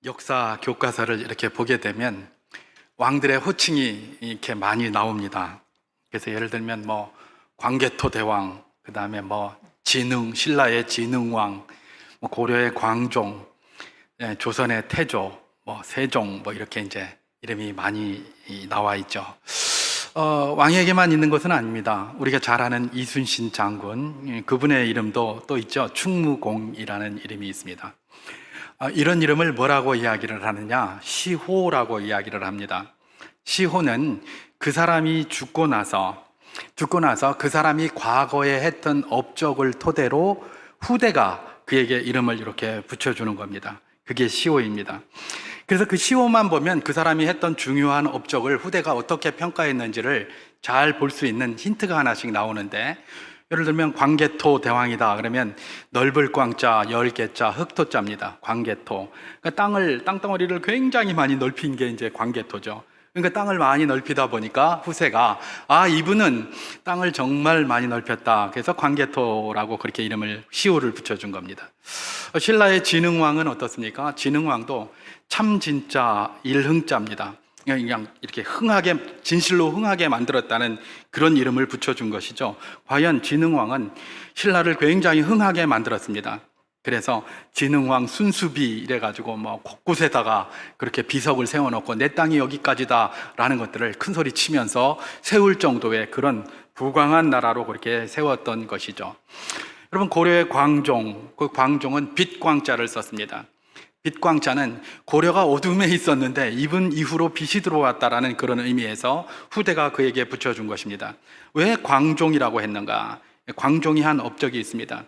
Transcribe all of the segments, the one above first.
역사 교과서를 이렇게 보게 되면 왕들의 호칭이 이렇게 많이 나옵니다. 그래서 예를 들면 광개토 대왕, 그 다음에 신라의 진흥왕, 고려의 광종, 조선의 태조, 세종, 이렇게 이제 이름이 많이 나와 있죠. 왕에게만 있는 것은 아닙니다. 우리가 잘 아는 이순신 장군, 그분의 이름도 또 있죠. 충무공이라는 이름이 있습니다. 이런 이름을 뭐라고 이야기를 하느냐? 시호라고 이야기를 합니다. 시호는 그 사람이 죽고 나서 그 사람이 과거에 했던 업적을 토대로 후대가 그에게 이름을 이렇게 붙여주는 겁니다. 그게 시호입니다. 그래서 그 시호만 보면 그 사람이 했던 중요한 업적을 후대가 어떻게 평가했는지를 잘 볼 수 있는 힌트가 하나씩 나오는데, 예를 들면 광개토 대왕이다 그러면 넓을 광자, 열개자, 흑토자입니다. 광개토. 그러니까 땅덩어리를 굉장히 많이 넓힌 게 이제 광개토죠. 그러니까 땅을 많이 넓히다 보니까 후세가 이분은 땅을 정말 많이 넓혔다. 그래서 광개토라고 그렇게 이름을 시호를 붙여준 겁니다. 신라의 진흥왕은 어떻습니까? 진흥왕도 참 진짜 일흥자입니다. 그냥 이렇게 진실로 흥하게 만들었다는 그런 이름을 붙여준 것이죠. 과연 진흥왕은 신라를 굉장히 흥하게 만들었습니다. 그래서 진흥왕 순수비 이래가지고 곳곳에다가 그렇게 비석을 세워놓고 내 땅이 여기까지다 라는 것들을 큰 소리 치면서 세울 정도의 그런 부강한 나라로 그렇게 세웠던 것이죠. 여러분, 고려의 광종, 그 광종은 빛광자를 썼습니다. 빛광자는 고려가 어둠에 있었는데 이분 이후로 빛이 들어왔다라는 그런 의미에서 후대가 그에게 붙여준 것입니다. 왜 광종이라고 했는가? 광종이 한 업적이 있습니다.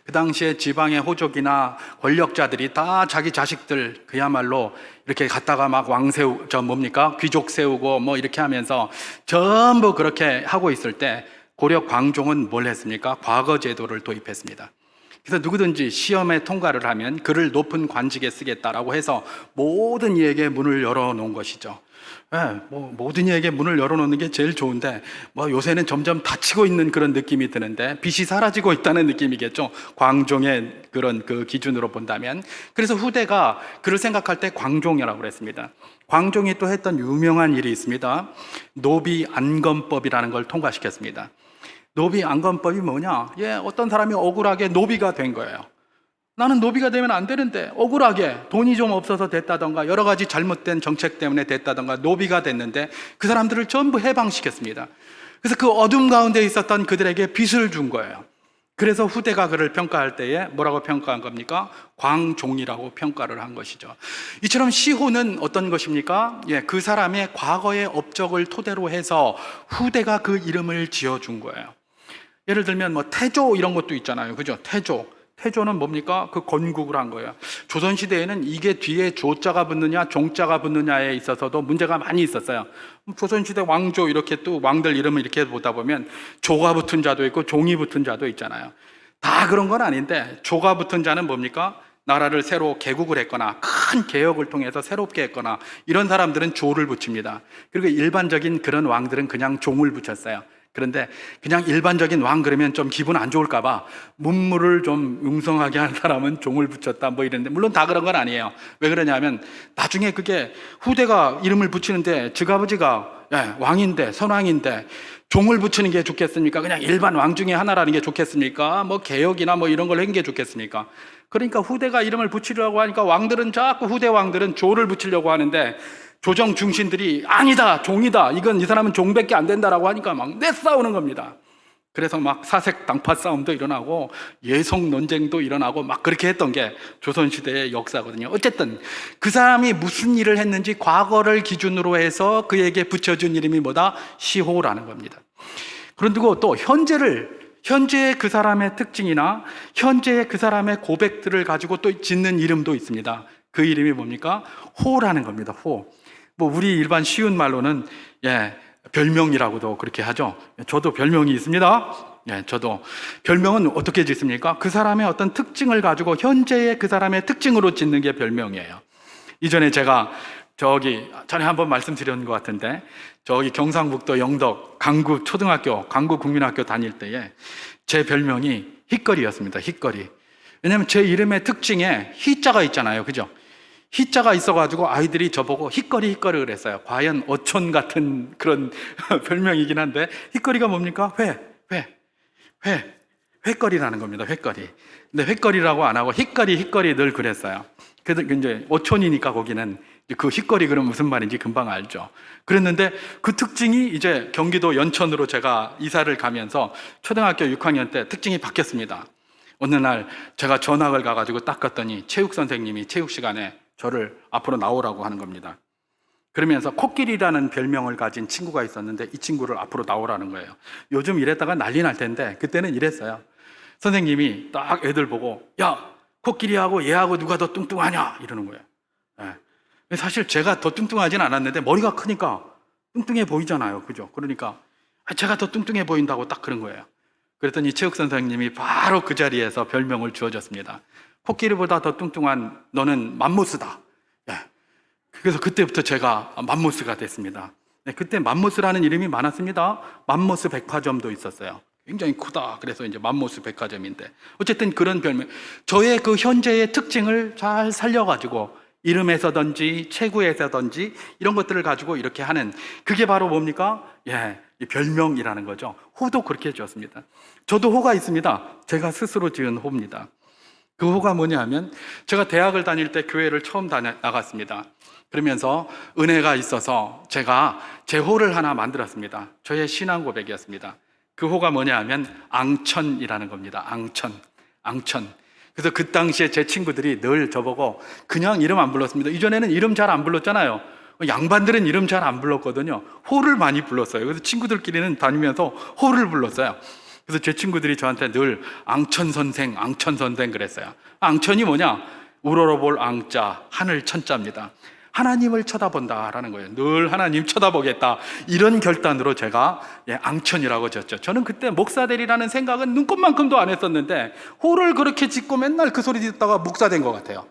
그 당시에 지방의 호족이나 권력자들이 다 자기 자식들 그야말로 이렇게 갖다가 막 귀족 세우고 이렇게 하면서 전부 그렇게 하고 있을 때 고려 광종은 뭘 했습니까? 과거 제도를 도입했습니다. 그래서 누구든지 시험에 통과를 하면 그를 높은 관직에 쓰겠다라고 해서 모든 이에게 문을 열어놓은 것이죠. 모든 이에게 문을 열어놓는 게 제일 좋은데 요새는 점점 닫히고 있는 그런 느낌이 드는데 빛이 사라지고 있다는 느낌이겠죠. 광종의 그런 그 기준으로 본다면. 그래서 후대가 그를 생각할 때 광종이라고 그랬습니다. 광종이 또 했던 유명한 일이 있습니다. 노비안검법이라는 걸 통과시켰습니다. 노비안검법이 뭐냐? 어떤 사람이 억울하게 노비가 된 거예요. 나는 노비가 되면 안 되는데 억울하게 돈이 좀 없어서 됐다던가 여러 가지 잘못된 정책 때문에 됐다던가 노비가 됐는데 그 사람들을 전부 해방시켰습니다. 그래서 그 어둠 가운데 있었던 그들에게 빛을 준 거예요. 그래서 후대가 그를 평가할 때에 뭐라고 평가한 겁니까? 광종이라고 평가를 한 것이죠. 이처럼 시호는 어떤 것입니까? 그 사람의 과거의 업적을 토대로 해서 후대가 그 이름을 지어준 거예요. 예를 들면 태조 이런 것도 있잖아요. 그죠? 태조는 뭡니까? 그 건국을 한 거예요. 조선시대에는 이게 뒤에 조자가 붙느냐 종자가 붙느냐에 있어서도 문제가 많이 있었어요. 조선시대 왕조 이렇게 또 왕들 이름을 이렇게 보다 보면 조가 붙은 자도 있고 종이 붙은 자도 있잖아요. 다 그런 건 아닌데 조가 붙은 자는 뭡니까? 나라를 새로 개국을 했거나 큰 개혁을 통해서 새롭게 했거나 이런 사람들은 조를 붙입니다. 그리고 일반적인 그런 왕들은 그냥 종을 붙였어요. 그런데 그냥 일반적인 왕 그러면 좀 기분 안 좋을까봐 문무를 좀 융성하게 한 사람은 종을 붙였다 이랬는데, 물론 다 그런 건 아니에요. 왜 그러냐면 나중에 그게 후대가 이름을 붙이는데 즉아버지가 왕인데 선왕인데 종을 붙이는 게 좋겠습니까? 그냥 일반 왕 중에 하나라는 게 좋겠습니까? 개혁이나 이런 걸 한 게 좋겠습니까? 그러니까 후대가 이름을 붙이려고 하니까 왕들은 자꾸 후대 왕들은 조를 붙이려고 하는데 조정 중신들이 아니다, 종이다, 이건 이 사람은 종밖에 안 된다라고 하니까 막 내싸우는 겁니다. 그래서 막 사색 당파 싸움도 일어나고 예속 논쟁도 일어나고 막 그렇게 했던 게 조선시대의 역사거든요. 어쨌든 그 사람이 무슨 일을 했는지 과거를 기준으로 해서 그에게 붙여준 이름이 뭐다? 시호라는 겁니다. 그리고 또 현재의 그 사람의 특징이나 현재의 그 사람의 고백들을 가지고 또 짓는 이름도 있습니다. 그 이름이 뭡니까? 호라는 겁니다. 호. 우리 일반 쉬운 말로는 별명이라고도 그렇게 하죠. 저도 별명이 있습니다. 저도 별명은 어떻게 짓습니까? 그 사람의 어떤 특징을 가지고 현재의 그 사람의 특징으로 짓는 게 별명이에요. 이전에 제가 전에 한번 말씀드렸는 것 같은데 경상북도 영덕 강구 초등학교, 강구 국민학교 다닐 때에 제 별명이 희거리였습니다. 희거리. 왜냐하면 제 이름의 특징에 희자가 있잖아요. 그죠? 희자가 있어가지고 아이들이 저보고 희꺼리 그랬어요. 과연 어촌 같은 그런 별명이긴 한데, 희꺼리가 뭡니까? 횟거리라는 겁니다. 횟거리. 근데 횟거리라고 안 하고 희꺼리 늘 그랬어요. 그래서 이제 어촌이니까 거기는 그 희꺼리 그럼 무슨 말인지 금방 알죠. 그랬는데 그 특징이 이제 경기도 연천으로 제가 이사를 가면서 초등학교 6학년 때 특징이 바뀌었습니다. 어느 날 제가 전학을 가가지고 딱 갔더니 체육 선생님이 체육 시간에 저를 앞으로 나오라고 하는 겁니다. 그러면서 코끼리라는 별명을 가진 친구가 있었는데 이 친구를 앞으로 나오라는 거예요. 요즘 이랬다가 난리 날 텐데 그때는 이랬어요. 선생님이 딱 애들 보고, 야, 코끼리하고 얘하고 누가 더 뚱뚱하냐 이러는 거예요. 예. 사실 제가 더 뚱뚱하진 않았는데 머리가 크니까 뚱뚱해 보이잖아요. 그죠? 그러니까 제가 더 뚱뚱해 보인다고 딱 그런 거예요. 그랬더니 체육 선생님이 바로 그 자리에서 별명을 주어줬습니다. 코끼리보다 더 뚱뚱한 너는 맘모스다. 예. 그래서 그때부터 제가 맘모스가 됐습니다. 네, 그때 맘모스라는 이름이 많았습니다. 맘모스 백화점도 있었어요. 굉장히 크다. 그래서 이제 맘모스 백화점인데, 어쨌든 그런 별명, 저의 그 현재의 특징을 잘 살려가지고 이름에서든지 체구에서든지 이런 것들을 가지고 이렇게 하는, 그게 바로 뭡니까? 예, 이 별명이라는 거죠. 호도 그렇게 지었습니다. 저도 호가 있습니다. 제가 스스로 지은 호입니다. 그 호가 뭐냐 하면, 제가 대학을 다닐 때 교회를 처음 나갔습니다. 그러면서 은혜가 있어서 제가 제 호를 하나 만들었습니다. 저의 신앙 고백이었습니다. 그 호가 뭐냐 하면 앙천이라는 겁니다. 앙천. 그래서 그 당시에 제 친구들이 늘 저보고 그냥 이름 안 불렀습니다. 이전에는 이름 잘 안 불렀잖아요. 양반들은 이름 잘 안 불렀거든요. 호를 많이 불렀어요. 그래서 친구들끼리는 다니면서 호를 불렀어요. 그래서 제 친구들이 저한테 늘 앙천 선생 그랬어요. 앙천이 뭐냐? 우러러볼 앙자, 하늘 천자입니다. 하나님을 쳐다본다라는 거예요. 늘 하나님 쳐다보겠다, 이런 결단으로 제가 앙천이라고 지었죠. 저는 그때 목사 되리라는 생각은 눈꼽만큼도 안 했었는데 호를 그렇게 짓고 맨날 그 소리 듣다가 목사 된 것 같아요.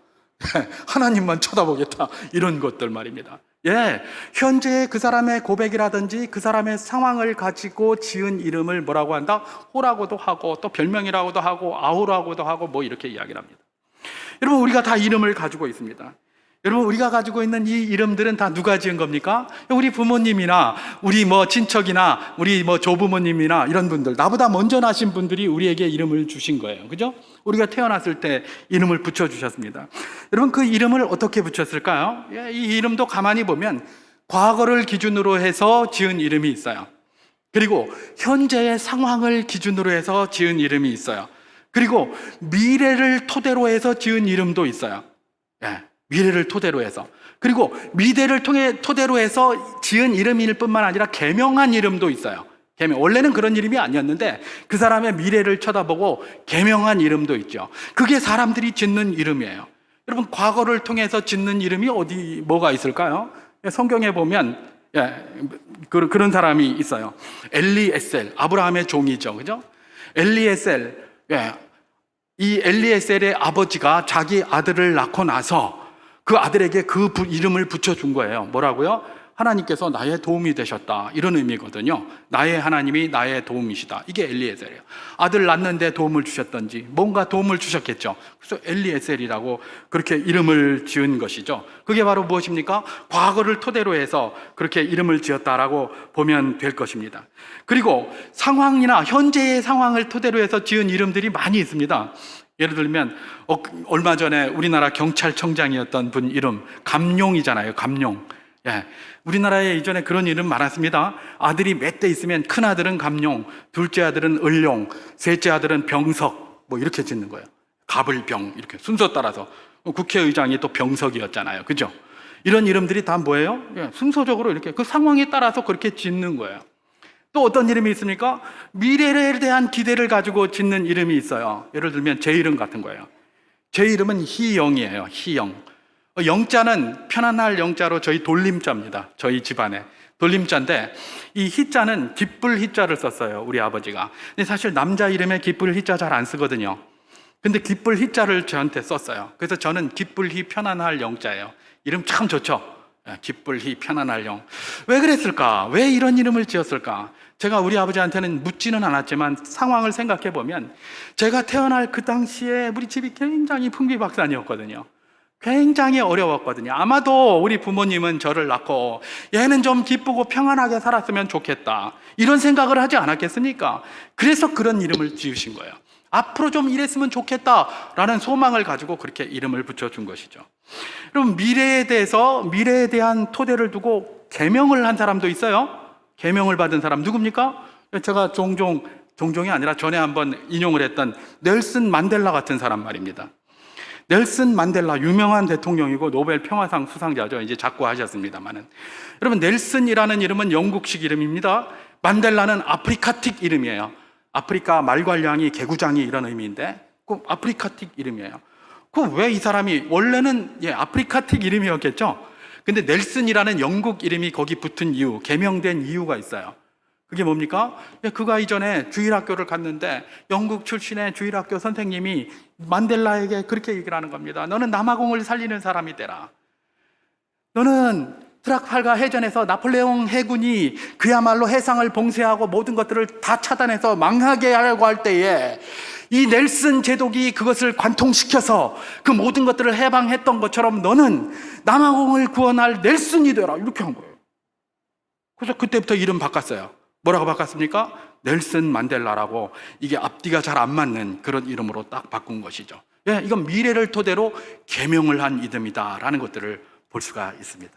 하나님만 쳐다보겠다, 이런 것들 말입니다. 예, 현재 그 사람의 고백이라든지 그 사람의 상황을 가지고 지은 이름을 뭐라고 한다? 호라고도 하고 또 별명이라고도 하고 아우라고도 하고 뭐 이렇게 이야기를 합니다. 여러분, 우리가 다 이름을 가지고 있습니다. 여러분, 우리가 가지고 있는 이 이름들은 다 누가 지은 겁니까? 우리 부모님이나 우리 뭐 친척이나 우리 뭐 조부모님이나 이런 분들, 나보다 먼저 나신 분들이 우리에게 이름을 주신 거예요. 그죠? 우리가 태어났을 때 이름을 붙여주셨습니다. 여러분, 그 이름을 어떻게 붙였을까요? 이 이름도 가만히 보면 과거를 기준으로 해서 지은 이름이 있어요. 그리고 현재의 상황을 기준으로 해서 지은 이름이 있어요. 그리고 미래를 토대로 해서 지은 이름도 있어요. 예. 미래를 토대로 해서, 그리고 미래를 토대로 해서 지은 이름일 뿐만 아니라 개명한 이름도 있어요. 원래는 그런 이름이 아니었는데 그 사람의 미래를 쳐다보고 개명한 이름도 있죠. 그게 사람들이 짓는 이름이에요. 여러분, 과거를 통해서 짓는 이름이 뭐가 있을까요? 성경에 보면 그런 사람이 있어요. 엘리에셀, 아브라함의 종이죠. 그죠? 엘리에셀, 이 엘리에셀의 아버지가 자기 아들을 낳고 나서 그 아들에게 그 이름을 붙여준 거예요. 뭐라고요? 하나님께서 나의 도움이 되셨다, 이런 의미거든요. 나의 하나님이 나의 도움이시다. 이게 엘리에셀이에요. 아들 낳는데 도움을 주셨던지 뭔가 도움을 주셨겠죠. 그래서 엘리에셀이라고 그렇게 이름을 지은 것이죠. 그게 바로 무엇입니까? 과거를 토대로 해서 그렇게 이름을 지었다라고 보면 될 것입니다. 그리고 상황이나 현재의 상황을 토대로 해서 지은 이름들이 많이 있습니다. 예를 들면 얼마 전에 우리나라 경찰청장이었던 분 이름 감룡이잖아요. 감룡. 예, 우리나라에 이전에 그런 이름 많았습니다. 아들이 몇 대 있으면 큰 아들은 감룡, 둘째 아들은 을룡, 셋째 아들은 병석, 뭐 이렇게 짓는 거예요. 갑을병, 이렇게 순서 따라서. 국회의장이 또 병석이었잖아요. 그죠? 이런 이름들이 다 뭐예요? 예, 순서적으로 이렇게 그 상황에 따라서 그렇게 짓는 거예요. 또 어떤 이름이 있습니까? 미래에 대한 기대를 가지고 짓는 이름이 있어요. 예를 들면 제 이름 같은 거예요. 제 이름은 희영이에요. 희영. 영자는 편안할 영자로 저희 돌림자입니다. 저희 집안에 돌림자인데, 이 희자는 기쁠 희자를 썼어요. 우리 아버지가. 근데 사실 남자 이름에 기쁠 희자 잘 안 쓰거든요. 근데 기쁠 희자를 저한테 썼어요. 그래서 저는 기쁠 희 편안할 영자예요. 이름 참 좋죠? 기쁠 희 편안할 영. 왜 그랬을까? 왜 이런 이름을 지었을까? 제가 우리 아버지한테는 묻지는 않았지만 상황을 생각해 보면, 제가 태어날 그 당시에 우리 집이 굉장히 풍비박산이었거든요. 굉장히 어려웠거든요. 아마도 우리 부모님은 저를 낳고 얘는 좀 기쁘고 평안하게 살았으면 좋겠다, 이런 생각을 하지 않았겠습니까? 그래서 그런 이름을 지으신 거예요. 앞으로 좀 이랬으면 좋겠다라는 소망을 가지고 그렇게 이름을 붙여준 것이죠. 그럼 미래에 대한 토대를 두고 계명을 한 사람도 있어요. 계명을 받은 사람 누굽니까? 제가 종종이 아니라 전에 한번 인용을 했던 넬슨 만델라 같은 사람 말입니다. 넬슨 만델라, 유명한 대통령이고 노벨 평화상 수상자죠. 이제 자꾸 하셨습니다만은. 여러분, 넬슨이라는 이름은 영국식 이름입니다. 만델라는 아프리카틱 이름이에요. 아프리카 말괄량이 개구장이 이런 의미인데 그 아프리카틱 이름이에요. 그 왜 이 사람이 원래는 아프리카틱 이름이었겠죠. 근데 넬슨이라는 영국 이름이 거기 붙은 이유, 개명된 이유가 있어요. 그게 뭡니까? 그가 이전에 주일학교를 갔는데 영국 출신의 주일학교 선생님이 만델라에게 그렇게 얘기를 하는 겁니다. 너는 남아공을 살리는 사람이 되라. 너는 트라팔가 해전에서 나폴레옹 해군이 그야말로 해상을 봉쇄하고 모든 것들을 다 차단해서 망하게 하려고 할 때에 이 넬슨 제독이 그것을 관통시켜서 그 모든 것들을 해방했던 것처럼 너는 남아공을 구원할 넬슨이 되라, 이렇게 한 거예요. 그래서 그때부터 이름 바꿨어요. 뭐라고 바꿨습니까? 넬슨 만델라라고. 이게 앞뒤가 잘 안 맞는 그런 이름으로 딱 바꾼 것이죠. 이건 미래를 토대로 계명을 한 이름이다라는 것들을 볼 수가 있습니다.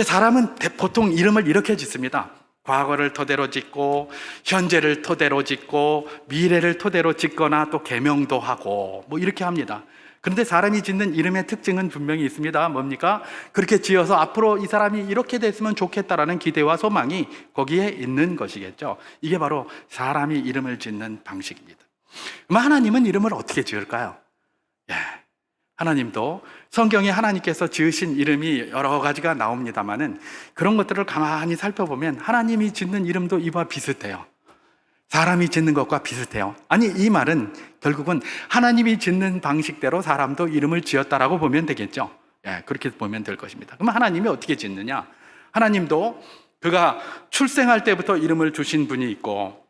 사람은 보통 이름을 이렇게 짓습니다. 과거를 토대로 짓고 현재를 토대로 짓고 미래를 토대로 짓거나 또 계명도 하고 뭐 이렇게 합니다. 그런데 사람이 짓는 이름의 특징은 분명히 있습니다. 뭡니까? 그렇게 지어서 앞으로 이 사람이 이렇게 됐으면 좋겠다라는 기대와 소망이 거기에 있는 것이겠죠. 이게 바로 사람이 이름을 짓는 방식입니다. 그럼 하나님은 이름을 어떻게 지을까요? 하나님도 성경에 하나님께서 지으신 이름이 여러 가지가 나옵니다만은 그런 것들을 가만히 살펴보면 하나님이 짓는 이름도 이와 비슷해요. 사람이 짓는 것과 비슷해요. 아니, 이 말은 결국은 하나님이 짓는 방식대로 사람도 이름을 지었다라고 보면 되겠죠. 그렇게 보면 될 것입니다. 그럼 하나님이 어떻게 짓느냐? 하나님도 그가 출생할 때부터 이름을 주신 분이 있고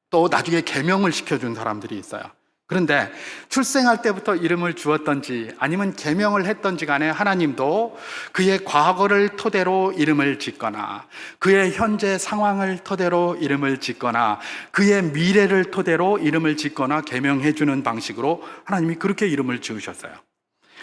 또 나중에 계명을 시켜준 사람들이 있어요. 그런데 출생할 때부터 이름을 주었던지 아니면 계명을 했던지 간에 하나님도 그의 과거를 토대로 이름을 짓거나 그의 현재 상황을 토대로 이름을 짓거나 그의 미래를 토대로 이름을 짓거나 계명해 주는 방식으로 하나님이 그렇게 이름을 지으셨어요.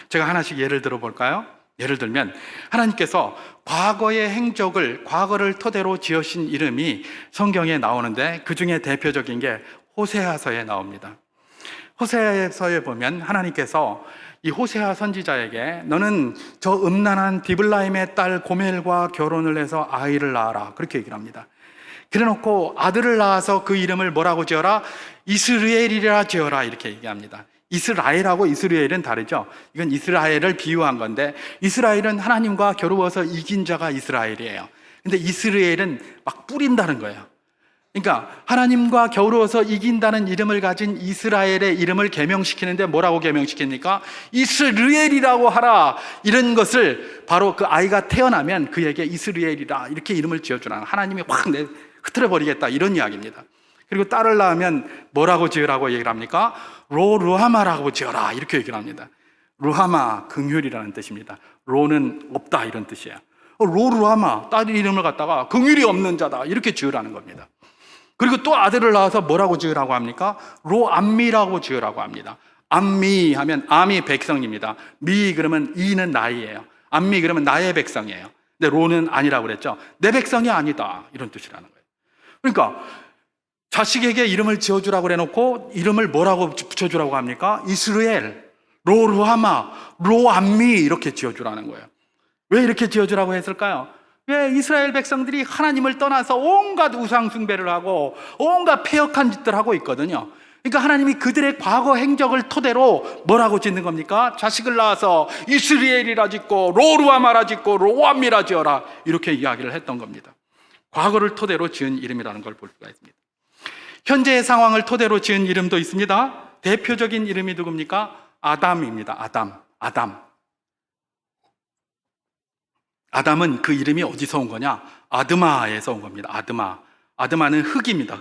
제가 하나씩 예를 들어 볼까요? 예를 들면 하나님께서 과거의 행적을, 과거를 토대로 지으신 이름이 성경에 나오는데 그 중에 대표적인 게 호세아서에 나옵니다. 호세아서에 보면 하나님께서 이 호세아 선지자에게 너는 저 음란한 디블라임의 딸 고멜과 결혼을 해서 아이를 낳아라, 그렇게 얘기를 합니다. 그래놓고 아들을 낳아서 그 이름을 뭐라고 지어라? 이스라엘이라 지어라, 이렇게 얘기합니다. 이스라엘하고 이스라엘은 다르죠. 이건 이스라엘을 비유한 건데 이스라엘은 하나님과 겨루어서 이긴 자가 이스라엘이에요. 근데 이스라엘은 막 뿌린다는 거예요. 그러니까 하나님과 겨루어서 이긴다는 이름을 가진 이스라엘의 이름을 계명시키는데 뭐라고 계명시킵니까? 이스라엘이라고 하라. 이런 것을 바로 그 아이가 태어나면 그에게 이스라엘이라 이렇게 이름을 지어주라는, 하나님이 확 흐트려버리겠다, 이런 이야기입니다. 그리고 딸을 낳으면 뭐라고 지으라고 얘기를 합니까? 루하마라고 지어라, 이렇게 얘기를 합니다. 루하마, 긍휼이라는 뜻입니다. 로는 없다, 이런 뜻이에요. 루하마, 딸 이름을 갖다가 긍휼이 없는 자다, 이렇게 지으라는 겁니다. 그리고 또 아들을 낳아서 뭐라고 지으라고 합니까? 로암미라고 지으라고 합니다. 암미 하면 암이 백성입니다. 미 그러면 이는 나이예요. 암미 그러면 나의 백성이에요. 근데 로는 아니라고 그랬죠. 내 백성이 아니다, 이런 뜻이라는 거예요. 그러니까 자식에게 이름을 지어주라고 해놓고 이름을 뭐라고 붙여주라고 합니까? 이스라엘, 로루하마, 로암미 이렇게 지어주라는 거예요. 왜 이렇게 지어주라고 했을까요? 왜 이스라엘 백성들이 하나님을 떠나서 온갖 우상 숭배를 하고 온갖 패역한 짓들 하고 있거든요. 그러니까 하나님이 그들의 과거 행적을 토대로 뭐라고 짓는 겁니까? 자식을 낳아서 이스라엘이라 짓고 로루아마라 짓고 로암미라 지어라, 이렇게 이야기를 했던 겁니다. 과거를 토대로 지은 이름이라는 걸 볼 수가 있습니다. 현재의 상황을 토대로 지은 이름도 있습니다. 대표적인 이름이 누굽니까? 아담입니다. 아담은 그 이름이 어디서 온 거냐? 아드마에서 온 겁니다. 아드마는 흙입니다.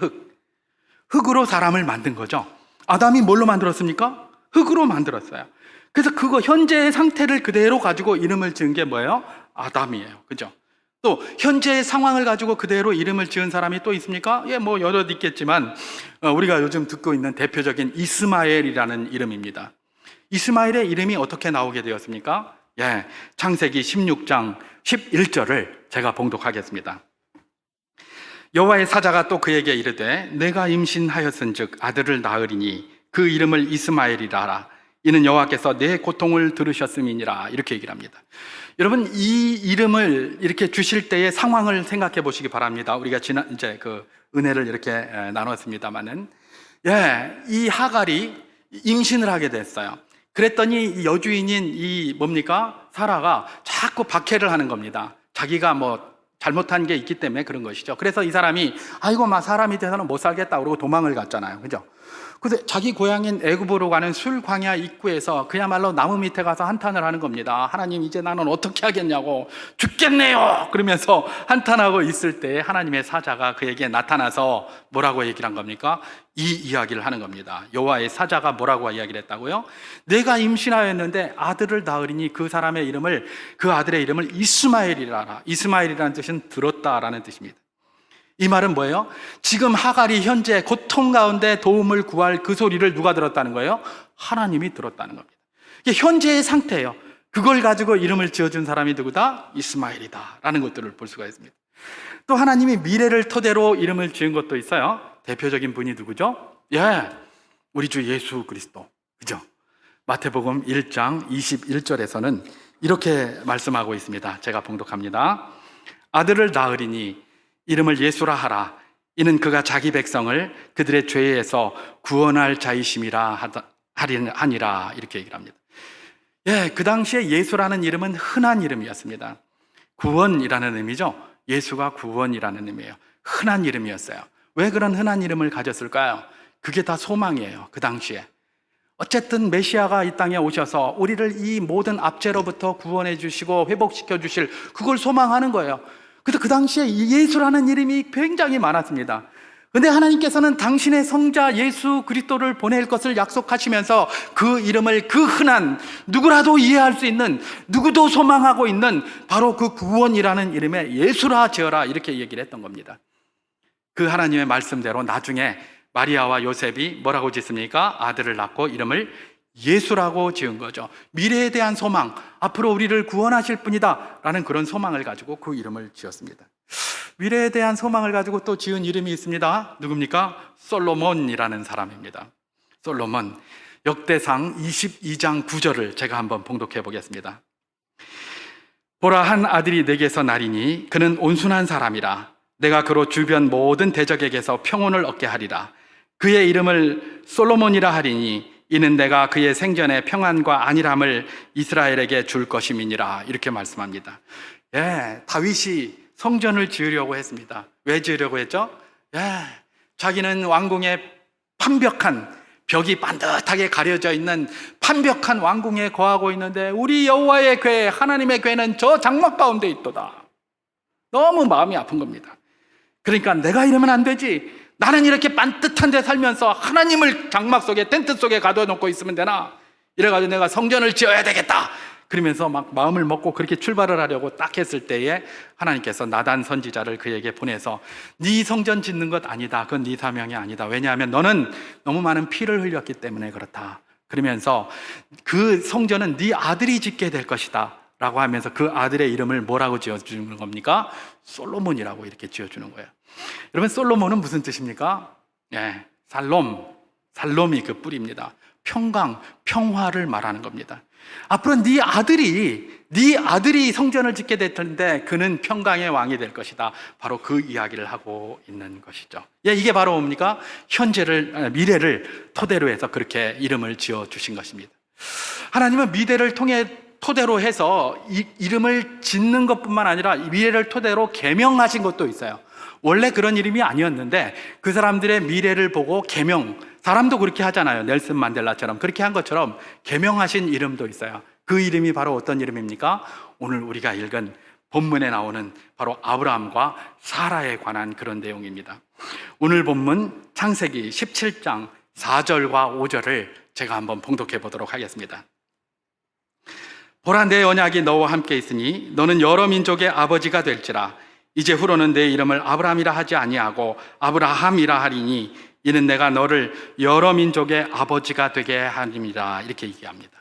흙으로 사람을 만든 거죠. 아담이 뭘로 만들었습니까? 흙으로 만들었어요. 그래서 그거 현재의 상태를 그대로 가지고 이름을 지은 게 뭐예요? 아담이에요. 그죠? 또 현재의 상황을 가지고 그대로 이름을 지은 사람이 또 있습니까? 예, 뭐 여럿 있겠지만 우리가 요즘 듣고 있는 대표적인 이스마엘이라는 이름입니다. 이스마엘의 이름이 어떻게 나오게 되었습니까? 예, 창세기 16장 11절을 제가 봉독하겠습니다. 여호와의 사자가 또 그에게 이르되 내가 임신하였은즉 아들을 낳으리니 그 이름을 이스마엘이라 하라. 이는 여호와께서 내 고통을 들으셨음이니라. 이렇게 얘기를 합니다. 여러분, 이 이름을 이렇게 주실 때의 상황을 생각해 보시기 바랍니다. 우리가 이제 그 은혜를 이렇게 나눴습니다만은, 예, 이 하갈이 임신을 하게 됐어요. 그랬더니 이 여주인인 이 뭡니까? 사라가 자꾸 박해를 하는 겁니다. 자기가 뭐 잘못한 게 있기 때문에 그런 것이죠. 그래서 이 사람이 아이고 막 사람이 돼서는 못 살겠다 그러고 도망을 갔잖아요. 그죠? 근데 자기 고향인 애굽으로 가는 술 광야 입구에서 그야말로 나무 밑에 가서 한탄을 하는 겁니다. 하나님, 이제 나는 어떻게 하겠냐고, 죽겠네요 그러면서 한탄하고 있을 때 하나님의 사자가 그에게 나타나서 뭐라고 얘기를 한 겁니까? 이 이야기를 하는 겁니다. 여호와의 사자가 뭐라고 이야기를 했다고요? 내가 임신하였는데 아들을 낳으리니 그 아들의 이름을 이스마엘이라 하라. 이스마엘이라는 뜻은 들었다라는 뜻입니다. 이 말은 뭐예요? 지금 하갈이 현재 고통 가운데 도움을 구할 그 소리를 누가 들었다는 거예요? 하나님이 들었다는 겁니다. 이게 현재의 상태예요. 그걸 가지고 이름을 지어준 사람이 누구다? 이스마엘이다 라는 것들을 볼 수가 있습니다. 또 하나님이 미래를 토대로 이름을 지은 것도 있어요. 대표적인 분이 누구죠? 예, 우리 주 예수 그리스도. 그죠? 마태복음 1장 21절에서는 이렇게 말씀하고 있습니다. 제가 봉독합니다. 아들을 낳으리니 이름을 예수라 하라. 이는 그가 자기 백성을 그들의 죄에서 구원할 자이심이라 하니라. 이렇게 얘기를 합니다. 예, 그 당시에 예수라는 이름은 흔한 이름이었습니다. 구원이라는 의미죠. 예수가 구원이라는 의미예요. 흔한 이름이었어요. 왜 그런 흔한 이름을 가졌을까요? 그게 다 소망이에요. 그 당시에 어쨌든 메시아가 이 땅에 오셔서 우리를 이 모든 압제로부터 구원해 주시고 회복시켜 주실, 그걸 소망하는 거예요. 그래서 그 당시에 예수라는 이름이 굉장히 많았습니다. 그런데 하나님께서는 당신의 성자 예수 그리스도를 보낼 것을 약속하시면서 그 이름을, 그 흔한, 누구라도 이해할 수 있는, 누구도 소망하고 있는 바로 그 구원이라는 이름에 예수라 지어라, 이렇게 얘기를 했던 겁니다. 그 하나님의 말씀대로 나중에 마리아와 요셉이 뭐라고 짓습니까? 아들을 낳고 이름을 예수라고 지은 거죠. 미래에 대한 소망, 앞으로 우리를 구원하실 분이다 라는 그런 소망을 가지고 그 이름을 지었습니다. 미래에 대한 소망을 가지고 또 지은 이름이 있습니다. 누굽니까? 솔로몬이라는 사람입니다. 솔로몬, 역대상 22장 9절을 제가 한번 봉독해 보겠습니다. 보라, 한 아들이 내게서 나리니 그는 온순한 사람이라. 내가 그로 주변 모든 대적에게서 평온을 얻게 하리라. 그의 이름을 솔로몬이라 하리니 이는 내가 그의 생전에 평안과 안일함을 이스라엘에게 줄 것임이니라. 이렇게 말씀합니다. 예, 다윗이 성전을 지으려고 했습니다. 왜 지으려고 했죠? 예, 자기는 왕궁에 판벽한, 벽이 반듯하게 가려져 있는 판벽한 왕궁에 거하고 있는데 우리 여호와의 궤, 하나님의 궤는 저 장막 가운데 있도다. 너무 마음이 아픈 겁니다. 그러니까 내가 이러면 안 되지. 나는 이렇게 반듯한 데 살면서 하나님을 장막 속에, 텐트 속에 가둬놓고 있으면 되나? 이래가지고 내가 성전을 지어야 되겠다. 그러면서 막 마음을 먹고 그렇게 출발을 하려고 딱 했을 때에 하나님께서 나단 선지자를 그에게 보내서 네 성전 짓는 것 아니다. 그건 네 사명이 아니다. 왜냐하면 너는 너무 많은 피를 흘렸기 때문에 그렇다. 그러면서 그 성전은 네 아들이 짓게 될 것이다 라고 하면서 그 아들의 이름을 뭐라고 지어주는 겁니까? 솔로몬이라고 이렇게 지어주는 거예요. 여러분, 솔로몬은 무슨 뜻입니까? 예, 살롬이 그 뿌리입니다. 평강, 평화를 말하는 겁니다. 앞으로 네 아들이 성전을 짓게 될 텐데 그는 평강의 왕이 될 것이다. 바로 그 이야기를 하고 있는 것이죠. 예, 이게 바로 뭡니까? 미래를 토대로 해서 그렇게 이름을 지어 주신 것입니다. 하나님은 미래를 토대로 해서 이름을 짓는 것뿐만 아니라 미래를 토대로 계명하신 것도 있어요. 원래 그런 이름이 아니었는데 그 사람들의 미래를 보고 사람도 그렇게 하잖아요. 넬슨 만델라처럼 그렇게 한 것처럼 계명하신 이름도 있어요. 그 이름이 바로 어떤 이름입니까? 오늘 우리가 읽은 본문에 나오는 바로 아브라함과 사라에 관한 그런 내용입니다. 오늘 본문 창세기 17장 4절과 5절을 제가 한번 봉독해 보도록 하겠습니다. 보라, 내 언약이 너와 함께 있으니 너는 여러 민족의 아버지가 될지라. 이제 후로는 내 이름을 아브라함이라 하지 아니하고 아브라함이라 하리니 이는 내가 너를 여러 민족의 아버지가 되게 하림이라. 이렇게 얘기합니다.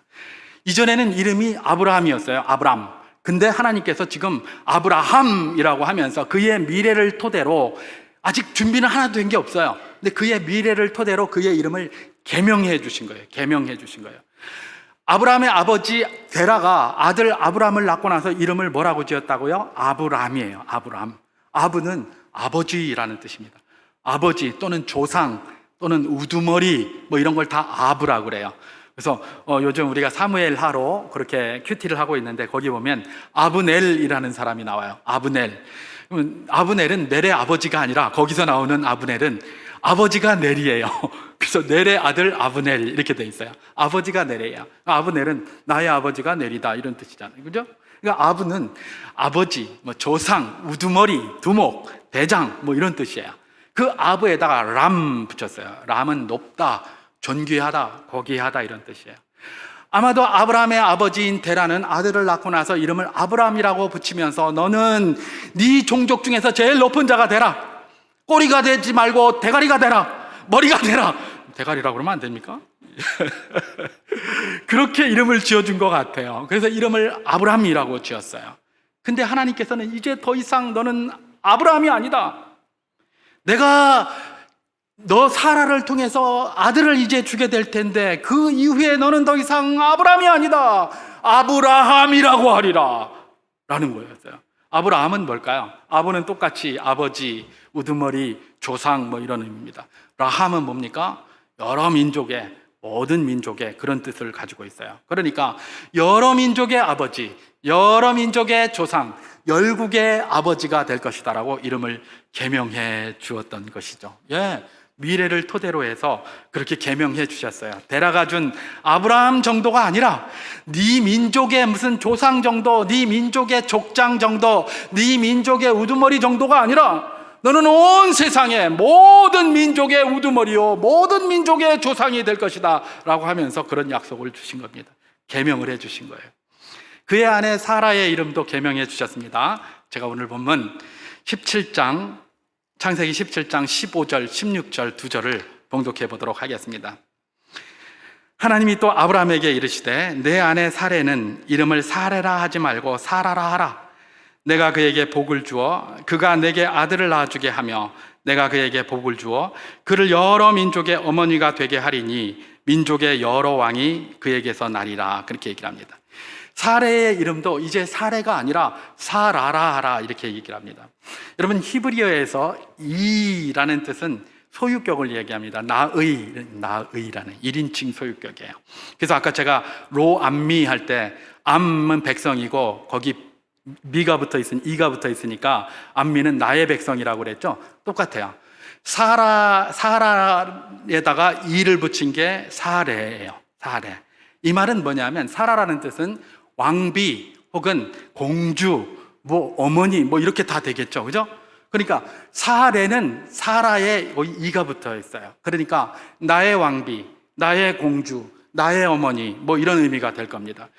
이전에는 이름이 아브라함이었어요. 아브람. 근데 하나님께서 지금 아브라함이라고 하면서 그의 미래를 토대로, 아직 준비는 하나도 된 게 없어요. 근데 그의 미래를 토대로 그의 이름을 계명해 주신 거예요. 계명해 주신 거예요. 아브라함의 아버지 데라가 아들 아브람을 낳고 나서 이름을 뭐라고 지었다고요? 아브람이에요. 아브람. 아브는 아버지라는 뜻입니다. 아버지 또는 조상 또는 우두머리 뭐 이런 걸 다 아브라고 그래요. 그래서 요즘 우리가 사무엘 하로 그렇게 큐티를 하고 있는데 거기 보면 아브넬이라는 사람이 나와요. 아브넬. 아브넬은 넬의 아버지가 아니라, 거기서 나오는 아브넬은 아버지가 넬이에요. 그래서 넬의 아들 아브넬 이렇게 돼 있어요. 아버지가 넬이에요. 아브넬은 나의 아버지가 넬이다 이런 뜻이잖아요. 그죠? 그러니까 아브는 아버지, 뭐 조상, 우두머리, 두목, 대장 뭐 이런 뜻이에요. 그 아브에다가 람 붙였어요. 람은 높다, 존귀하다, 고귀하다 이런 뜻이에요. 아마도 아브라함의 아버지인 데라는 아들을 낳고 나서 이름을 아브라함이라고 붙이면서 너는 네 종족 중에서 제일 높은 자가 되라. 꼬리가 되지 말고 대가리가 되라. 머리가 되라. 대가리라고 그러면 안 됩니까? 그렇게 이름을 지어준 것 같아요. 그래서 이름을 아브라함이라고 지었어요. 근데 하나님께서는 이제 더 이상 너는 아브라함이 아니다. 내가 너 사라를 통해서 아들을 이제 주게 될 텐데 그 이후에 너는 더 이상 아브라함이 아니다. 아브라함이라고 하리라 라는 거였어요. 아브라함은 뭘까요? 아브는 똑같이 아버지, 우두머리, 조상 뭐 이런 의미입니다. 라함은 뭡니까? 여러 민족의, 모든 민족의 그런 뜻을 가지고 있어요. 그러니까 여러 민족의 아버지, 여러 민족의 조상, 열국의 아버지가 될 것이다라고 이름을 계명해 주었던 것이죠. 예, 미래를 토대로 해서 그렇게 계명해 주셨어요. 데라가 준 아브라함 정도가 아니라 네 민족의 무슨 조상 정도, 네 민족의 족장 정도, 네 민족의 우두머리 정도가 아니라 너는 온 세상의 모든 민족의 우두머리요, 모든 민족의 조상이 될 것이다 라고 하면서 그런 약속을 주신 겁니다. 계명을 해 주신 거예요. 그의 아내 사라의 이름도 계명해 주셨습니다. 제가 오늘 본문 17장, 창세기 17장 15절, 16절 두 절을 봉독해 보도록 하겠습니다. 하나님이 또 아브라함에게 이르시되 내 아내 사레는 이름을 사레라 하지 말고 사라라 하라. 내가 그에게 복을 주어 그가 내게 아들을 낳아주게 하며 내가 그에게 복을 주어 그를 여러 민족의 어머니가 되게 하리니 민족의 여러 왕이 그에게서 나리라. 그렇게 얘기를 합니다. 사레의 이름도 이제 사레가 아니라 사라라 하라 이렇게 얘기를 합니다. 여러분, 히브리어에서 이라는 뜻은 소유격을 얘기합니다. 나의라는 1인칭 소유격이에요. 그래서 아까 제가 로암미 할 때 암은 백성이고 거기 미가 붙어 있으니 이가 붙어 있으니까 암미는 나의 백성이라고 그랬죠. 똑같아요. 사라에다가 이를 붙인 게 사레예요. 사레. 이 말은 뭐냐면 사라라는 뜻은 왕비 혹은 공주, 뭐 어머니 뭐 이렇게 다 되겠죠. 그죠? 그러니까 사레는 사라에 이가 붙어 있어요. 그러니까 나의 왕비, 나의 공주, 나의 어머니 뭐 이런 의미가 될 겁니다.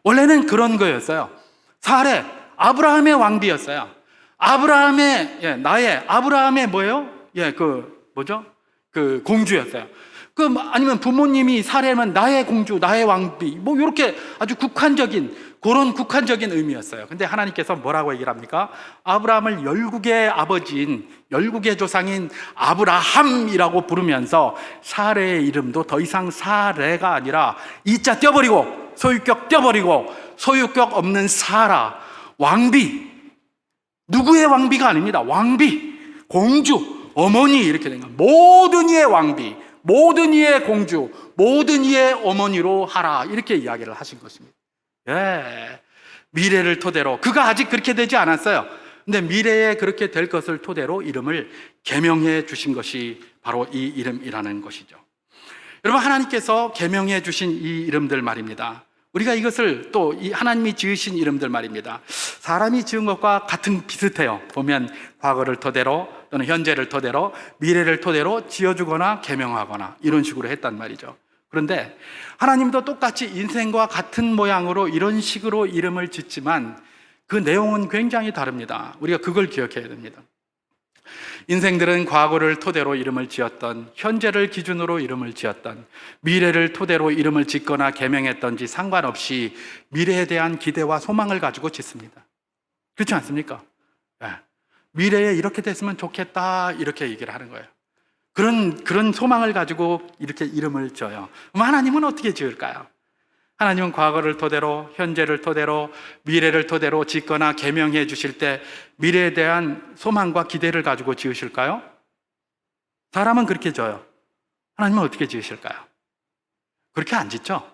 원래는 그런 거였어요. 사레, 아브라함의 왕비였어요. 아브라함의 나의 아브라함의 뭐예요? 그 공주였어요. 아니면 부모님이 사레면 나의 공주, 나의 왕비 뭐 이렇게 아주 그런 국한적인 의미였어요. 근데 하나님께서 뭐라고 얘기를 합니까? 아브라함을 열국의 아버지인, 열국의 조상인 아브라함이라고 부르면서 사레의 이름도 더 이상 사레가 아니라 이자 떼버리고 소유격 떼버리고 소유격 없는 사라, 왕비, 누구의 왕비가 아닙니다. 왕비, 공주, 어머니 이렇게 된 거예요. 모든 이의 왕비, 모든 이의 공주, 모든 이의 어머니로 하라 이렇게 이야기를 하신 것입니다. 예, 미래를 토대로, 그가 아직 그렇게 되지 않았어요. 근데 미래에 그렇게 될 것을 토대로 이름을 계명해 주신 것이 바로 이 이름이라는 것이죠. 여러분, 하나님께서 계명해 주신 이 이름들 말입니다. 우리가 이것을 또 이 하나님이 지으신 이름들 말입니다. 사람이 지은 것과 비슷해요. 보면 과거를 토대로 또는 현재를 토대로 미래를 토대로 지어주거나 계명하거나 이런 식으로 했단 말이죠. 그런데 하나님도 똑같이 인생과 같은 모양으로 이런 식으로 이름을 짓지만 그 내용은 굉장히 다릅니다. 우리가 그걸 기억해야 됩니다. 인생들은 과거를 토대로 이름을 지었던, 현재를 기준으로 이름을 지었던, 미래를 토대로 이름을 짓거나 계명했던지 상관없이 미래에 대한 기대와 소망을 가지고 짓습니다. 그렇지 않습니까? 네. 미래에 이렇게 됐으면 좋겠다, 이렇게 얘기를 하는 거예요. 그런 소망을 가지고 이렇게 이름을 지어요. 그럼 하나님은 어떻게 지을까요? 하나님은 과거를 토대로, 현재를 토대로, 미래를 토대로 짓거나 계명해 주실 때 미래에 대한 소망과 기대를 가지고 지으실까요? 사람은 그렇게 져요. 하나님은 어떻게 지으실까요? 그렇게 안 짓죠?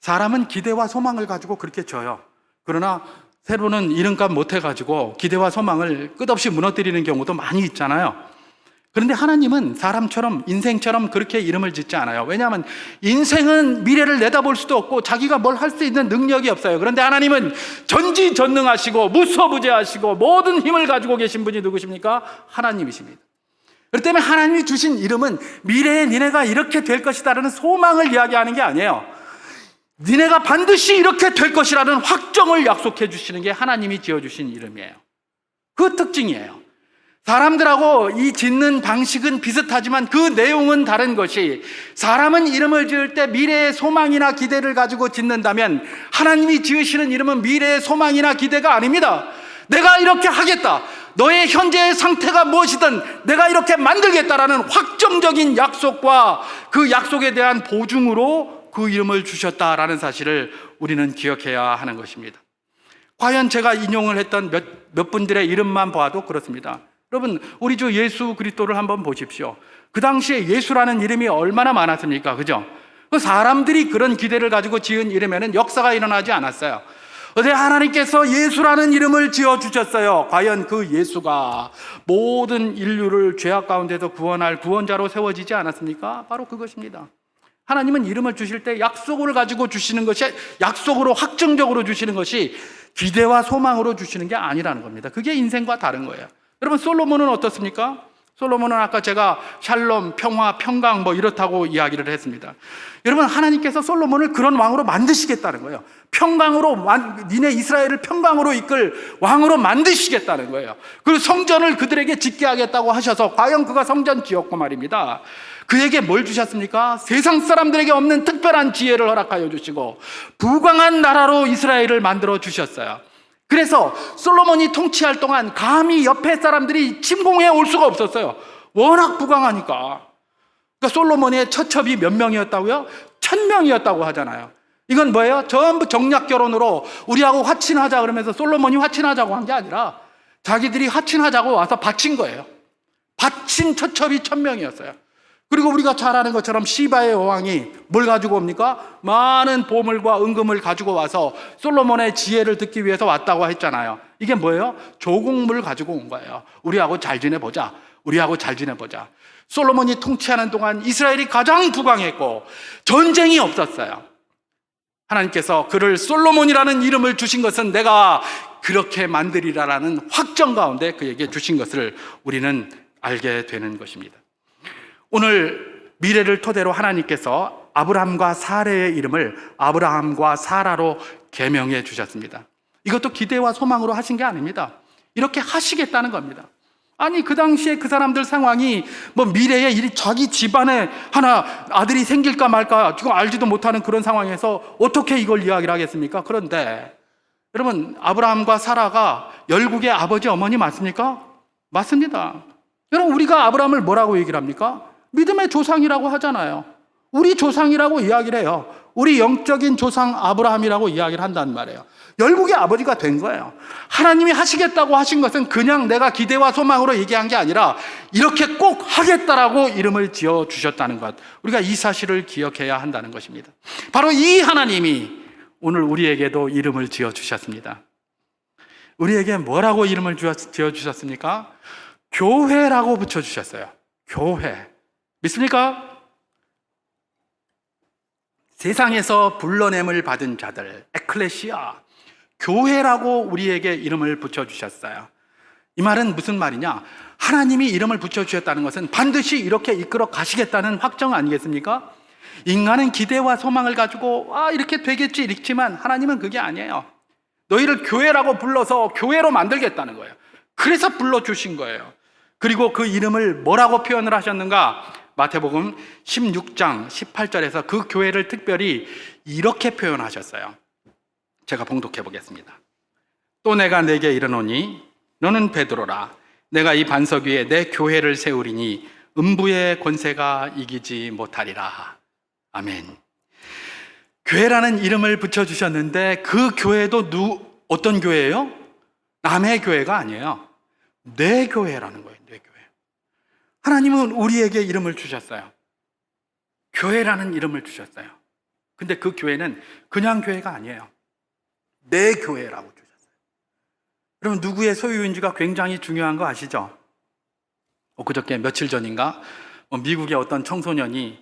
사람은 기대와 소망을 가지고 그렇게 져요. 그러나 새로는 이름값 못해가지고 기대와 소망을 끝없이 무너뜨리는 경우도 많이 있잖아요. 그런데 하나님은 사람처럼, 인생처럼 그렇게 이름을 짓지 않아요. 왜냐하면 인생은 미래를 내다볼 수도 없고 자기가 뭘 할 수 있는 능력이 없어요. 그런데 하나님은 전지전능하시고 무소부재하시고 모든 힘을 가지고 계신 분이 누구십니까? 하나님이십니다. 그렇기 때문에 하나님이 주신 이름은 미래에 니네가 이렇게 될 것이다라는 소망을 이야기하는 게 아니에요. 니네가 반드시 이렇게 될 것이라는 확정을 약속해 주시는 게 하나님이 지어주신 이름이에요. 그 특징이에요. 사람들하고 이 짓는 방식은 비슷하지만 그 내용은 다른 것이, 사람은 이름을 지을 때 미래의 소망이나 기대를 가지고 짓는다면 하나님이 지으시는 이름은 미래의 소망이나 기대가 아닙니다. 내가 이렇게 하겠다, 너의 현재의 상태가 무엇이든 내가 이렇게 만들겠다라는 확정적인 약속과 그 약속에 대한 보증으로 그 이름을 주셨다라는 사실을 우리는 기억해야 하는 것입니다. 과연 제가 인용을 했던 몇 분들의 이름만 봐도 그렇습니다. 여러분, 우리 주 예수 그리스도를 한번 보십시오. 그 당시에 예수라는 이름이 얼마나 많았습니까? 그죠? 그 사람들이 그런 기대를 가지고 지은 이름에는 역사가 일어나지 않았어요. 어제 하나님께서 예수라는 이름을 지어주셨어요. 과연 그 예수가 모든 인류를 죄악 가운데서 구원할 구원자로 세워지지 않았습니까? 바로 그것입니다. 하나님은 이름을 주실 때 약속을 가지고 주시는 것이, 약속으로 확정적으로 주시는 것이 기대와 소망으로 주시는 게 아니라는 겁니다. 그게 인생과 다른 거예요. 여러분, 솔로몬은 어떻습니까? 솔로몬은 아까 제가 샬롬, 평화, 평강 뭐 이렇다고 이야기를 했습니다. 여러분, 하나님께서 솔로몬을 그런 왕으로 만드시겠다는 거예요. 평강으로, 니네 이스라엘을 평강으로 이끌 왕으로 만드시겠다는 거예요. 그리고 성전을 그들에게 짓게 하겠다고 하셔서 과연 그가 성전 지었고 말입니다. 그에게 뭘 주셨습니까? 세상 사람들에게 없는 특별한 지혜를 허락하여 주시고 부강한 나라로 이스라엘을 만들어 주셨어요. 그래서 솔로몬이 통치할 동안 감히 옆에 사람들이 침공해 올 수가 없었어요. 워낙 부강하니까. 그러니까 솔로몬의 처첩이 몇 명이었다고요? 1000명이었다고 하잖아요. 이건 뭐예요? 전부 정략 결혼으로 우리하고 화친하자 그러면서 솔로몬이 화친하자고 한 게 아니라 자기들이 화친하자고 와서 바친 거예요. 바친 처첩이 1000명이었어요. 그리고 우리가 잘 아는 것처럼 시바의 왕이 뭘 가지고 옵니까? 많은 보물과 은금을 가지고 와서 솔로몬의 지혜를 듣기 위해서 왔다고 했잖아요. 이게 뭐예요? 조공물을 가지고 온 거예요. 우리하고 잘 지내보자. 우리하고 잘 지내보자. 솔로몬이 통치하는 동안 이스라엘이 가장 부강했고 전쟁이 없었어요. 하나님께서 그를 솔로몬이라는 이름을 주신 것은 내가 그렇게 만들이라라는 확정 가운데 그에게 주신 것을 우리는 알게 되는 것입니다. 오늘 미래를 토대로 하나님께서 아브라함과 사라의 이름을 아브라함과 사라로 계명해 주셨습니다. 이것도 기대와 소망으로 하신 게 아닙니다. 이렇게 하시겠다는 겁니다. 아니, 그 당시에 그 사람들 상황이 뭐 미래에 자기 집안에 하나 아들이 생길까 말까 지금 알지도 못하는 그런 상황에서 어떻게 이걸 이야기를 하겠습니까? 그런데 여러분, 아브라함과 사라가 열국의 아버지 어머니 맞습니까? 맞습니다. 여러분, 우리가 아브라함을 뭐라고 얘기를 합니까? 믿음의 조상이라고 하잖아요. 우리 조상이라고 이야기를 해요. 우리 영적인 조상 아브라함이라고 이야기를 한단 말이에요. 열국의 아버지가 된 거예요. 하나님이 하시겠다고 하신 것은 그냥 내가 기대와 소망으로 얘기한 게 아니라 이렇게 꼭 하겠다라고 이름을 지어 주셨다는 것, 우리가 이 사실을 기억해야 한다는 것입니다. 바로 이 하나님이 오늘 우리에게도 이름을 지어 주셨습니다. 우리에게 뭐라고 이름을 지어 주셨습니까? 교회라고 붙여 주셨어요. 교회. 믿습니까? 세상에서 불러냄을 받은 자들, 에클레시아, 교회라고 우리에게 이름을 붙여주셨어요. 이 말은 무슨 말이냐? 하나님이 이름을 붙여주셨다는 것은 반드시 이렇게 이끌어 가시겠다는 확정 아니겠습니까? 인간은 기대와 소망을 가지고 이렇게 되겠지 읽지만 하나님은 그게 아니에요. 너희를 교회라고 불러서 교회로 만들겠다는 거예요. 그래서 불러주신 거예요. 그리고 그 이름을 뭐라고 표현을 하셨는가? 마태복음 16장 18절에서 그 교회를 특별히 이렇게 표현하셨어요. 제가 봉독해 보겠습니다. 또 내가 네게 이르노니 너는 베드로라. 내가 이 반석 위에 내 교회를 세우리니 음부의 권세가 이기지 못하리라. 아멘. 교회라는 이름을 붙여주셨는데 그 교회도 어떤 교회예요? 남의 교회가 아니에요. 내 교회라는 거예요. 내 교회. 하나님은 우리에게 이름을 주셨어요. 교회라는 이름을 주셨어요. 근데 그 교회는 그냥 교회가 아니에요. 내 교회라고 주셨어요. 여러분, 누구의 소유인지가 굉장히 중요한 거 아시죠? 그저께 며칠 전인가 미국의 어떤 청소년이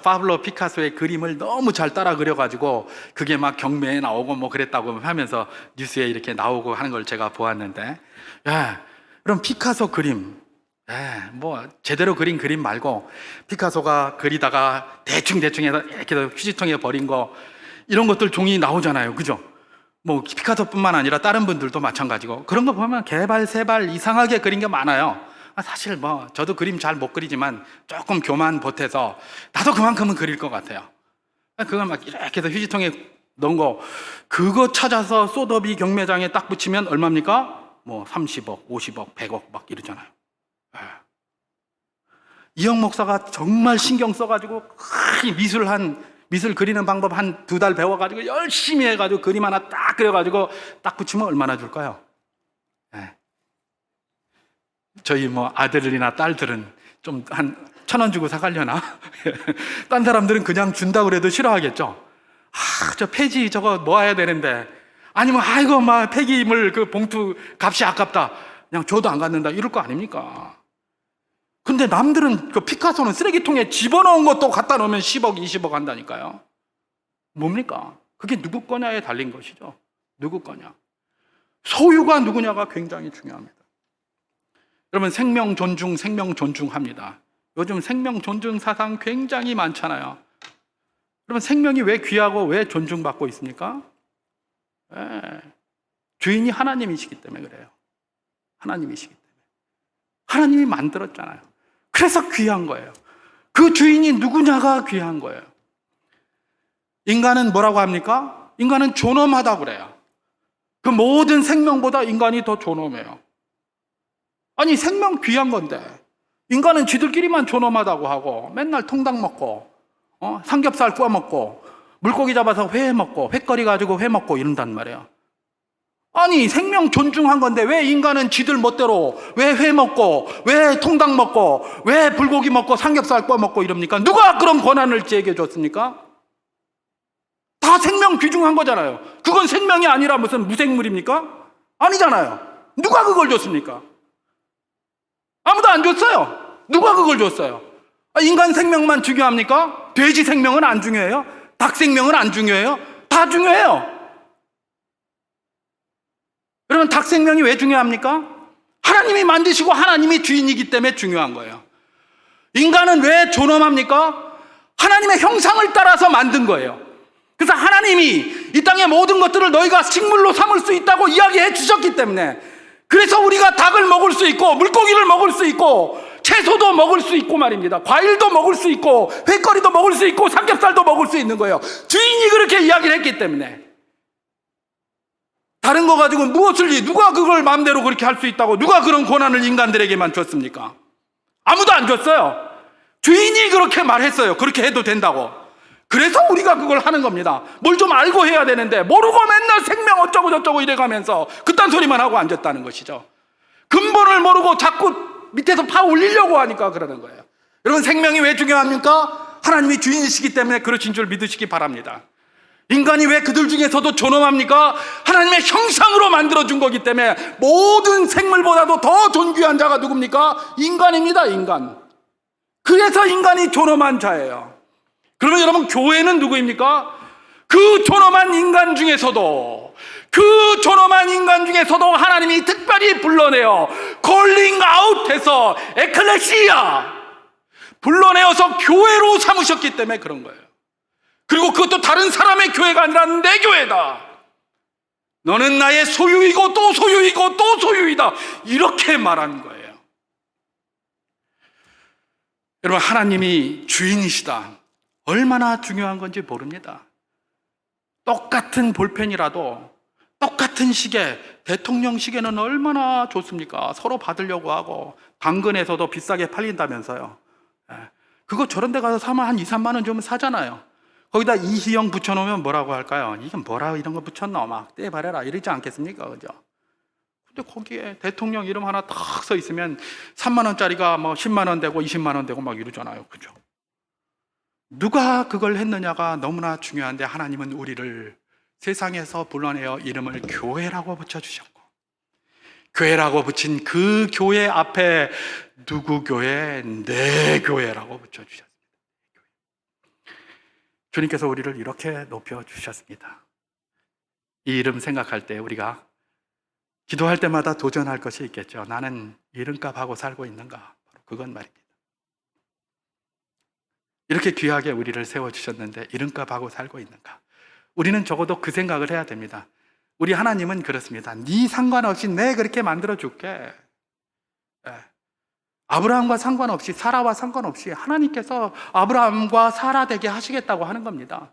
파블로 피카소의 그림을 너무 잘 따라 그려가지고 그게 막 경매에 나오고 뭐 그랬다고 하면서 뉴스에 이렇게 나오고 하는 걸 제가 보았는데, 그럼 피카소 그림, 뭐 제대로 그린 그림 말고 피카소가 그리다가 대충 해서 이렇게 휴지통에 버린 거, 이런 것들 종이 나오잖아요. 그죠? 뭐 피카소뿐만 아니라 다른 분들도 마찬가지고, 그런 거 보면 개발 세발 이상하게 그린 게 많아요. 사실 뭐 저도 그림 잘 못 그리지만 조금 교만 보태서 나도 그만큼은 그릴 것 같아요. 그거 막 이렇게 해서 휴지통에 넣은 거, 그거 찾아서 소더비 경매장에 딱 붙이면 얼마입니까? 뭐 30억, 50억, 100억 막 이러잖아요. 이영 목사가 정말 신경 써가지고 미술 그리는 방법 한 2달 배워가지고 열심히 해가지고 그림 하나 딱 그려가지고 딱 붙이면 얼마나 줄까요? 저희 뭐 아들이나 딸들은 좀 한 1,000원 주고 사가려나? 딴 사람들은 그냥 준다고 그래도 싫어하겠죠? 저 폐지 저거 모아야 되는데, 아니면 아이고 막 폐기물 그 봉투 값이 아깝다, 그냥 줘도 안 갖는다, 이럴 거 아닙니까? 근데 남들은 그 피카소는 쓰레기통에 집어넣은 것도 갖다 놓으면 10억, 20억 한다니까요. 뭡니까? 그게 누구 거냐에 달린 것이죠. 누구 거냐. 소유가 누구냐가 굉장히 중요합니다. 여러분, 생명 존중합니다. 요즘 생명 존중 사상 굉장히 많잖아요. 여러분, 생명이 왜 귀하고 왜 존중받고 있습니까? 주인이 하나님이시기 때문에 그래요. 하나님이시기 때문에. 하나님이 만들었잖아요. 그래서 귀한 거예요. 그 주인이 누구냐가 귀한 거예요. 인간은 뭐라고 합니까? 인간은 존엄하다고 그래요. 그 모든 생명보다 인간이 더 존엄해요. 아니, 생명 귀한 건데 인간은 지들끼리만 존엄하다고 하고 맨날 통닭 먹고 삼겹살 구워 먹고 물고기 잡아서 회 먹고 횟거리 가지고 회 먹고 이런단 말이에요. 아니, 생명 존중한 건데 왜 인간은 지들 멋대로 왜 회 먹고 왜 통닭 먹고 왜 불고기 먹고 삼겹살 구워 먹고 이럽니까? 누가 그런 권한을 지에게 줬습니까? 다 생명 귀중한 거잖아요. 그건 생명이 아니라 무슨 무생물입니까? 아니잖아요. 누가 그걸 줬습니까? 아무도 안 줬어요. 누가 그걸 줬어요? 인간 생명만 중요합니까? 돼지 생명은 안 중요해요? 닭 생명은 안 중요해요? 다 중요해요. 여러분, 닭 생명이 왜 중요합니까? 하나님이 만드시고 하나님이 주인이기 때문에 중요한 거예요. 인간은 왜 존엄합니까? 하나님의 형상을 따라서 만든 거예요. 그래서 하나님이 이 땅의 모든 것들을 너희가 식물로 삼을 수 있다고 이야기해 주셨기 때문에, 그래서 우리가 닭을 먹을 수 있고 물고기를 먹을 수 있고 채소도 먹을 수 있고 말입니다. 과일도 먹을 수 있고 회거리도 먹을 수 있고 삼겹살도 먹을 수 있는 거예요. 주인이 그렇게 이야기를 했기 때문에. 다른 거 가지고 누가 그걸 마음대로 그렇게 할 수 있다고, 누가 그런 권한을 인간들에게만 줬습니까? 아무도 안 줬어요. 주인이 그렇게 말했어요. 그렇게 해도 된다고. 그래서 우리가 그걸 하는 겁니다. 뭘 좀 알고 해야 되는데 모르고 맨날 생명 어쩌고 저쩌고 이래가면서 그딴 소리만 하고 앉았다는 것이죠. 근본을 모르고 자꾸 밑에서 파 올리려고 하니까 그러는 거예요. 여러분, 생명이 왜 중요합니까? 하나님이 주인이시기 때문에 그러신 줄 믿으시기 바랍니다. 인간이 왜 그들 중에서도 존엄합니까? 하나님의 형상으로 만들어준 거기 때문에 모든 생물보다도 더 존귀한 자가 누굽니까? 인간입니다. 인간. 그래서 인간이 존엄한 자예요. 그러면 여러분, 교회는 누구입니까? 그 존엄한 인간 중에서도 하나님이 특별히 불러내어 콜링 아웃해서 에클레시아, 불러내어서 교회로 삼으셨기 때문에 그런 거예요. 그리고 그것도 다른 사람의 교회가 아니라 내 교회다. 너는 나의 소유이고 또 소유이고 또 소유이다. 이렇게 말한 거예요. 여러분, 하나님이 주인이시다. 얼마나 중요한 건지 모릅니다. 똑같은 볼펜이라도 똑같은 시계, 대통령 시계는 얼마나 좋습니까? 서로 받으려고 하고 당근에서도 비싸게 팔린다면서요. 그거 저런 데 가서 사면 한 2, 3만 원 주면 사잖아요. 거기다 이희영 붙여놓으면 뭐라고 할까요? 이게 뭐라 이런 거 붙였노? 막 떼바래라 이러지 않겠습니까? 그죠? 근데 거기에 대통령 이름 하나 탁 써 있으면 3만 원짜리가 뭐 10만 원 되고 20만 원 되고 막 이러잖아요. 그죠? 누가 그걸 했느냐가 너무나 중요한데, 하나님은 우리를 세상에서 불러내어 이름을 교회라고 붙여주셨고, 교회라고 붙인 그 교회 앞에 누구 교회? 내 교회라고 붙여주셨습니다. 주님께서 우리를 이렇게 높여주셨습니다. 이 이름 생각할 때 우리가 기도할 때마다 도전할 것이 있겠죠. 나는 이름값하고 살고 있는가? 바로 그건 말입니다. 이렇게 귀하게 우리를 세워주셨는데 이름값하고 살고 있는가? 우리는 적어도 그 생각을 해야 됩니다. 우리 하나님은 그렇습니다. 네 상관없이 내 그렇게 만들어줄게. 아브라함과 상관없이, 사라와 상관없이 하나님께서 아브라함과 사라 되게 하시겠다고 하는 겁니다.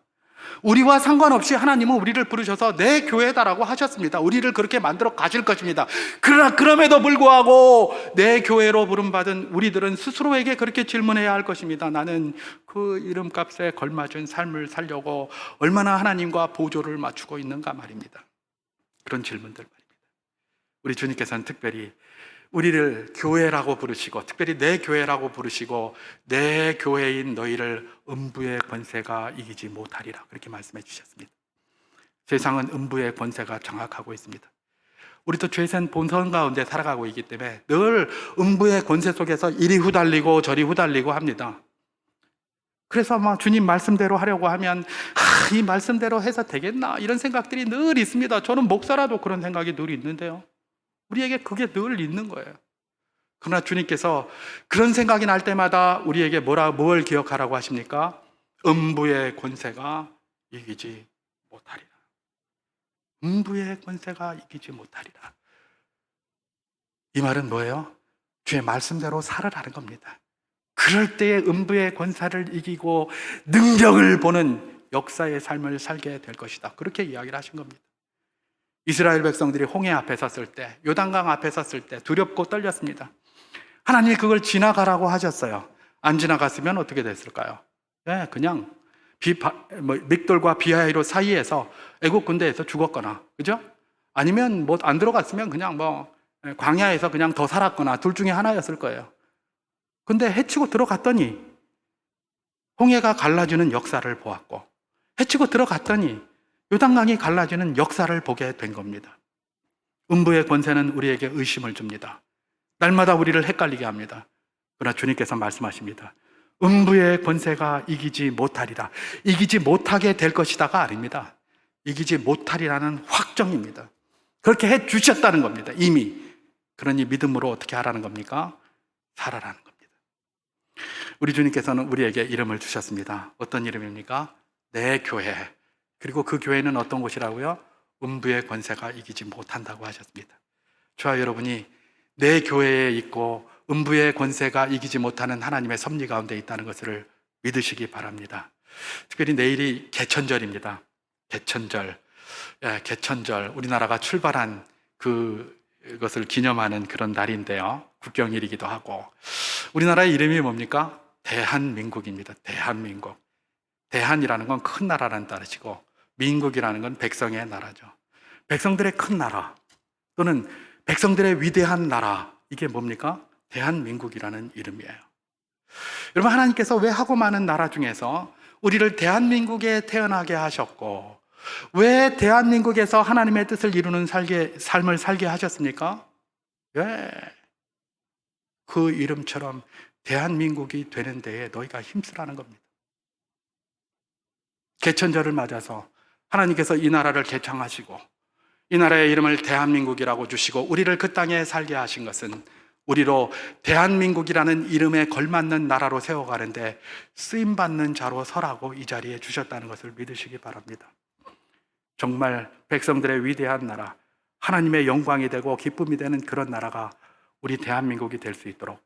우리와 상관없이 하나님은 우리를 부르셔서 내 교회다라고 하셨습니다. 우리를 그렇게 만들어 가실 것입니다. 그러나 그럼에도 불구하고 내 교회로 부름받은 우리들은 스스로에게 그렇게 질문해야 할 것입니다. 나는 그 이름값에 걸맞은 삶을 살려고 얼마나 하나님과 보조를 맞추고 있는가 말입니다. 그런 질문들 말입니다. 우리 주님께서는 특별히 우리를 교회라고 부르시고, 특별히 내 교회라고 부르시고, 내 교회인 너희를 음부의 권세가 이기지 못하리라, 그렇게 말씀해 주셨습니다. 세상은 음부의 권세가 장악하고 있습니다. 우리도 죄된 본성 가운데 살아가고 있기 때문에 늘 음부의 권세 속에서 이리 후달리고 저리 후달리고 합니다. 그래서 주님 말씀대로 하려고 하면 이 말씀대로 해서 되겠나, 이런 생각들이 늘 있습니다. 저는 목사라도 그런 생각이 늘 있는데요, 우리에게 그게 늘 있는 거예요. 그러나 주님께서 그런 생각이 날 때마다 우리에게 뭘 기억하라고 하십니까? 음부의 권세가 이기지 못하리라. 음부의 권세가 이기지 못하리라. 이 말은 뭐예요? 주의 말씀대로 살아라는 겁니다. 그럴 때에 음부의 권세를 이기고 능력을 보는 역사의 삶을 살게 될 것이다, 그렇게 이야기를 하신 겁니다. 이스라엘 백성들이 홍해 앞에 섰을 때, 요단강 앞에 섰을 때 두렵고 떨렸습니다. 하나님이 그걸 지나가라고 하셨어요. 안 지나갔으면 어떻게 됐을까요? 그냥 믹돌과 비하이로 사이에서 애국 군대에서 죽었거나, 그죠? 아니면 안 들어갔으면 그냥 광야에서 그냥 더 살았거나, 둘 중에 하나였을 거예요. 근데 해치고 들어갔더니 홍해가 갈라지는 역사를 보았고, 해치고 들어갔더니 요단강이 갈라지는 역사를 보게 된 겁니다. 음부의 권세는 우리에게 의심을 줍니다. 날마다 우리를 헷갈리게 합니다. 그러나 주님께서 말씀하십니다. 음부의 권세가 이기지 못하리라. 이기지 못하게 될 것이다가 아닙니다. 이기지 못하리라는 확정입니다. 그렇게 해 주셨다는 겁니다, 이미. 그러니 믿음으로 어떻게 하라는 겁니까? 살아라는 겁니다. 우리 주님께서는 우리에게 이름을 주셨습니다. 어떤 이름입니까? 내 교회. 그리고 그 교회는 어떤 곳이라고요? 음부의 권세가 이기지 못한다고 하셨습니다. 저와 여러분이 내 교회에 있고 음부의 권세가 이기지 못하는 하나님의 섭리 가운데 있다는 것을 믿으시기 바랍니다. 특별히 내일이 개천절입니다. 개천절. 개천절, 우리나라가 출발한 그것을 기념하는 그런 날인데요, 국경일이기도 하고, 우리나라의 이름이 뭡니까? 대한민국입니다. 대한민국. 대한이라는 건 큰 나라라는 뜻이고, 민국이라는 건 백성의 나라죠. 백성들의 큰 나라, 또는 백성들의 위대한 나라, 이게 뭡니까? 대한민국이라는 이름이에요. 여러분, 하나님께서 왜 하고 많은 나라 중에서 우리를 대한민국에 태어나게 하셨고, 왜 대한민국에서 하나님의 뜻을 이루는 삶을 살게 하셨습니까? 왜? 그 이름처럼 대한민국이 되는 데에 너희가 힘쓰라는 겁니다. 개천절을 맞아서 하나님께서 이 나라를 개창하시고 이 나라의 이름을 대한민국이라고 주시고 우리를 그 땅에 살게 하신 것은 우리로 대한민국이라는 이름에 걸맞는 나라로 세워가는데 쓰임받는 자로 서라고 이 자리에 주셨다는 것을 믿으시기 바랍니다. 정말 백성들의 위대한 나라, 하나님의 영광이 되고 기쁨이 되는 그런 나라가 우리 대한민국이 될 수 있도록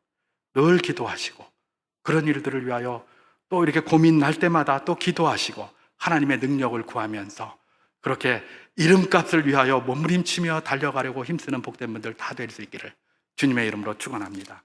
늘 기도하시고, 그런 일들을 위하여 또 이렇게 고민날 때마다 또 기도하시고 하나님의 능력을 구하면서 그렇게 이름값을 위하여 몸부림치며 달려가려고 힘쓰는 복된 분들 다 될 수 있기를 주님의 이름으로 축원합니다.